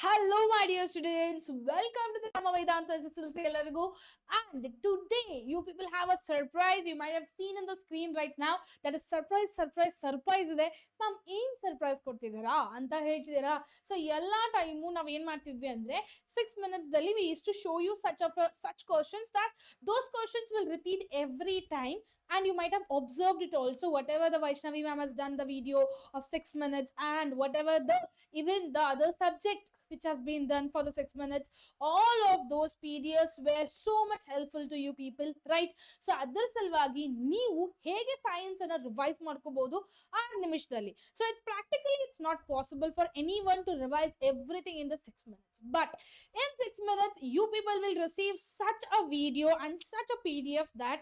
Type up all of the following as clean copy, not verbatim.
Hello, my dear students. Welcome to the Nama Vedanta SSLC ಎಲ್ಲರಿಗೂ. And today, you people have a surprise. You might have seen on the screen right now that a surprise ಇದೆ. Ma'am ಏನ್ surprise ಕೊಡ್ತಿದ್ದೀರಾ ಅಂತ ಹೇಳ್ತಿದ್ದೀರಾ. So ಎಲ್ಲ time ನಾವ್ ಏನ್ ಮಾಡ್ತಿದ್ವಿ ಅಂದ್ರೆ 6 minutes ದಲ್ಲಿ we used to show you such questions that those questions will repeat every time. And you might have observed it also, whatever the Vaishnavi ma'am has done the video of 6 minutes, and whatever even the other subject which has been done for the 6 minutes, all of those PDFs were so much helpful to you people, right? So ಅದರ ಸಲುವಾಗಿ ನೀವು ಹೇಗೆ science ಅನ್ನ revise ಮಾಡ್ಕೋಬಹುದು 6 ನಿಮಿಷದಲ್ಲಿ. So it's not possible for anyone to revise everything in the 6 minutes, but in 6 minutes you people will receive such a video and such a PDF that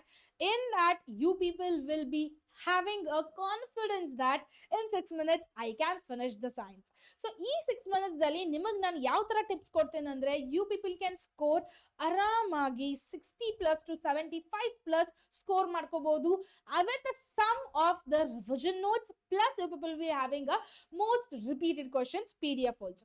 in that you people will be having a confidence that in 6 minutes I can finish the science. So ಈ 6 minutes ದಲ್ಲಿ ನಿಮಗೆ ನಾನು ಯಾವ ತರ tips ಕೊಡ್ತೇನೆ ಅಂದ್ರೆ you people can score ಆರಾಮಾಗಿ 60+ to 75+ score ಮಾಡ್ಕೋಬಹುದು with the sum of the revision notes, plus you people will be having a most repeated questions PDF also.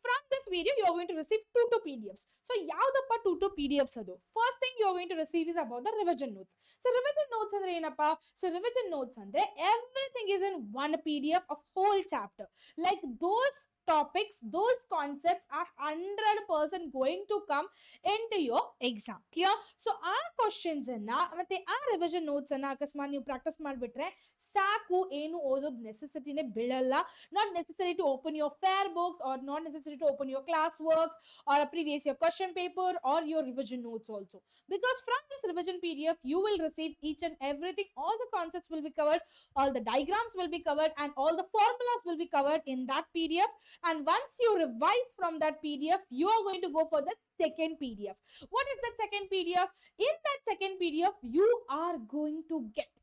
From this video you are going to receive two PDFs. So ಯಾವ್ದಪ್ಪ two PDFs ಅದು? First thing you are going to receive is about the revision notes. So revision notes ಅಂದ್ರೆ ಏನಪ್ಪಾ? So revision notes ಅಂದ್ರೆ everything is in one PDF of whole chapter. Like those topics, those concepts are 100% going to come into your exam. Clear? So ಆ questions ಅನ್ನ ಮತ್ತೆ ಆ revision notes ಅನ್ನ ಅಕಸ್ಮಾತ್ ನೀವು ಪ್ರಾಕ್ಟೀಸ್ ಮಾಡಿಬಿಟ್ರೆ ಸಾಕು, ಏನು ಓದೋದು ನೆಸೆಸಿಟಿನೇ ಬೀಳಲ್ಲ. Not necessary to open your fair books or not necessary to open your class works or a previous year question paper or your revision notes also, because from this revision PDF you will receive each and everything. All the concepts will be covered, all the diagrams will be covered, and all the formulas will be covered in that PDF. And once you revise from that PDF, you are going to go for the second PDF. What is that second PDF? In that second PDF you are going to get,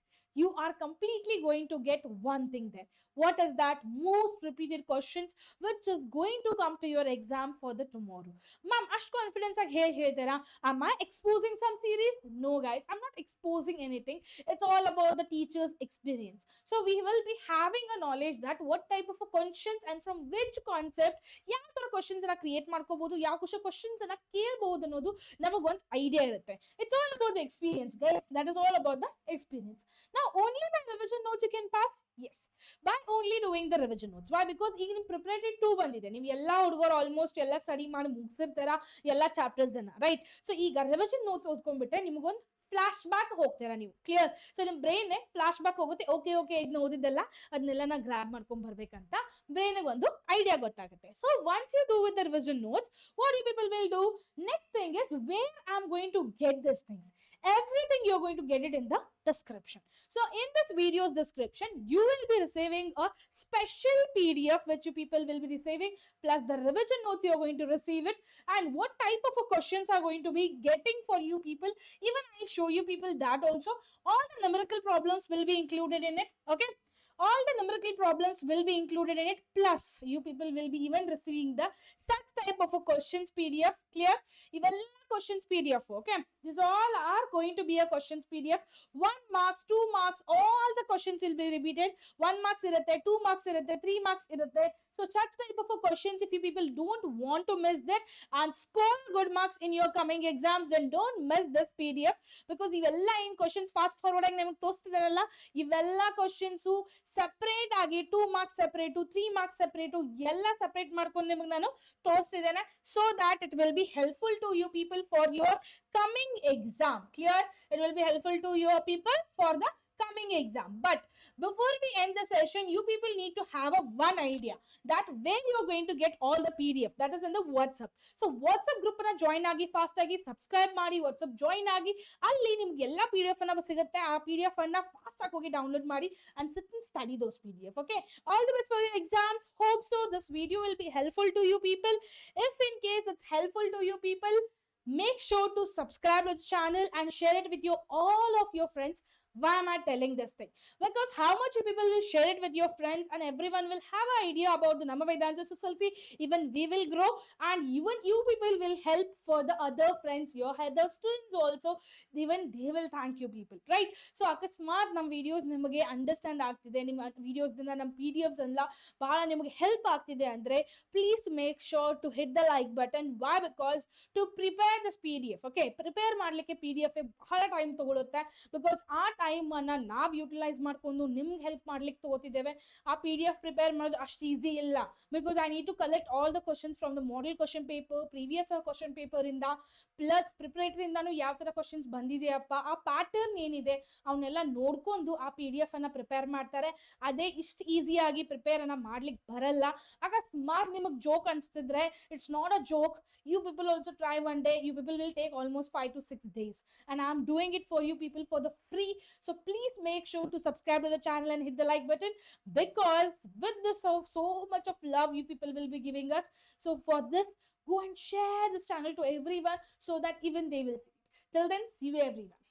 you are completely going to get one thing there. What is that? Most repeated questions which is going to come to your exam for the tomorrow. Ma'am, ash confidence ag ಹೇಳ್ತೀರಾ? Am I exposing some series? No guys, I'm not exposing anything. It's all about the teacher's experience. So we will be having a knowledge that what type of questions and from which concept ಯಾವ ತರ questions ಅನ್ನ create ಮಾಡ್ಕೋಬಹುದು, ಯಾವ questions ಅನ್ನ ಕೇಳಬಹುದು ಅನ್ನೋದು ನಮಗೊಂದು idea ಇರುತ್ತೆ. It's all about the experience guys. That is all about the experience. Now only by revision notes you can pass? Yes, by only doing the revision notes. Why? Because ಈಗ ನಿಮ್ preparatory 2 ಬಂದಿದೆ, ನೀವು ಎಲ್ಲಾ ಹುಡುಗರು almost ಎಲ್ಲ study ಮಾಡಿ ಮುಗಿಸಿರ್ತಾರ ಎಲ್ಲಾ chapters ಅನ್ನ, ರೈಟ್? ಸೊ ಈಗ ರಿವಿಷನ್ ನೋಟ್ಸ್ ಓದ್ಕೊಂಡ್ಬಿಟ್ರೆ ನಿಮಗೊಂದು ಫ್ಲಾಶ್ ಬ್ಯಾಕ್ ಹೋಗ್ತೀರಾ ನೀವು. ಕ್ಲಿಯರ್? ಸೊ ನಿಮ್ ಬ್ರೈನ್ ಫ್ಲಾಶ್ ಬ್ಯಾಕ್ ಹೋಗುತ್ತೆ. ಓಕೆ ಇದನ್ನ ಓದಿದ್ದೆಲ್ಲ ಅದನ್ನೆಲ್ಲ ನಾ ಗ್ರಾಬ್ ಮಾಡ್ಕೊಂಡ್ ಬರ್ಬೇಕಂತ ಬ್ರೈನ್ ಒಂದು ಐಡಿಯಾ ಗೊತ್ತಾಗುತ್ತೆ. So once you do with the revision notes, what you people will do? Next thing is where I am going to get this things. Everything you're going to get it in the description. So in this video's description you will be receiving a special PDF which you people will be receiving, plus the revision notes you're going to receive it, and what type of questions are going to be getting for you people. Even I show you people that also. All the numerical problems will be included in it. Okay, all the numerical problems will be included in it, plus you people will be even receiving the such type of a questions PDF. Clear? Even questions PDF. Okay, these all are going to be a questions PDF. 1 marks, 2 marks, all the questions will be repeated. 1 marks irutte, 2 marks irutte, 3 marks irutte. So such type of a questions, if you people don't want to miss that and score good marks in your coming exams, then don't miss this PDF, because ಇವೆಲ್ಲ ಏನು questions fast forward ಆಗಿ ನಮಗೆ ತೋರಿಸ್ತಿದಾರಲ್ಲ, ಇವೆಲ್ಲ questions separate ಆಗಿ 2 marks separate, 3 marks separate, ಎಲ್ಲ separate ಮಾಡ್ಕೊಂಡು ನಿಮಗೆ ನಾನು ತೋರಿಸ್ತಿದ್ದೇನೆ, so that it will be helpful to you people for your coming exam. Clear? It will be helpful to your people for the coming exam. But before we end the session, you people need to have a one idea that where you are going to get all the PDF, that is in the WhatsApp. So WhatsApp group na join agi, fast agi subscribe ಮಾಡಿ, WhatsApp join agi, ಅಲ್ಲಿ ನಿಮಗೆ ಎಲ್ಲ PDF ಅನ್ನ ಸಿಗುತ್ತೆ. ಆ PDF ಅನ್ನ fast ಆಗಿ ಹೋಗಿ ಡೌನ್ಲೋಡ್ ಮಾಡಿ and sit and study those PDF. Okay, all the best for your exams. Hope so this video will be helpful to you people. If in case it's helpful to you people, make sure to subscribe to the channel and share it with all of your friends. Why am I telling this thing? Because how much you people will share it with your friends and everyone will have an idea about the Nama Vedanta SSLC, even we will grow, and even you people will help for the other friends, your other students also, even they will thank you people, right? So ಅಕಸ್ಮಾತ್ ನಮ್ಮ videos ನಿಮಗೆ understand ಆಗ್ತಿದೆ, ನಿಮ್ಮ ವಿಡಿಯೋಸ್ದಿಂದ ನಮ್ಮ P D ಎಫ್ಸ್ ಎಲ್ಲ ಬಹಳ ನಿಮಗೆ help ಆಗ್ತಿದೆ ಅಂದರೆ please make sure to hit the like button. Why? Because to prepare this P D F, okay, prepare ಮಾಡಲಿಕ್ಕೆ ಪಿ ಡಿ ಎಫ್ ಬಹಳ ಟೈಮ್ ತಗೊಳುತ್ತೆ. ಬಿಕಾಸ್ ಆ ಟೈಮನ್ನು ನಾವು ಯೂಟಿಲೈಸ್ ಮಾಡ್ಕೊಂಡು ನಿಮ್ಗೆ ಹೆಲ್ಪ್ ಮಾಡ್ಲಿಕ್ಕೆ ತಗೋತಿದ್ದೇವೆ. ಆ ಪಿ ಡಿ ಎಫ್ ಪ್ರಿಪೇರ್ ಮಾಡೋದು ಅಷ್ಟು ಈಸಿ ಇಲ್ಲ. Because I need to collect all the questions from the model question paper, previous question paper ಇಂದ, ಪ್ಲಸ್ ಪ್ರಿಪರೇಟರಿಂದಾನು ಯಾವ ತರ ಕ್ವಶನ್ಸ್ ಬಂದಿದೆಯಪ್ಪ, ಆ ಪ್ಯಾಟರ್ನ್ ಏನಿದೆ ಅವನ್ನೆಲ್ಲ ನೋಡ್ಕೊಂಡು ಆ ಪಿ ಡಿ ಎಫ್ ಅನ್ನ ಪ್ರಿಪೇರ್ ಮಾಡ್ತಾರೆ. ಅದೇ ಇಷ್ಟು ಈಸಿಯಾಗಿ ಪ್ರಿಪೇರ್ ಅನ್ನ ಮಾಡ್ಲಿಕ್ಕೆ ಬರಲ್ಲ. ಅಕಸ್ಮಾತ್ ನಿಮಗೆ ಜೋಕ್ ಅನ್ಸ್ತಿದ್ರೆ, it's not a joke. You people also try one day. You people will take almost 5 to 6 days, and I'm doing it for you people for the free. So please make sure to subscribe to the channel and hit the like button, because with this so much of love you people will be giving us. So for this, go and share this channel to everyone so that even they will see it. Till then, see you everyone.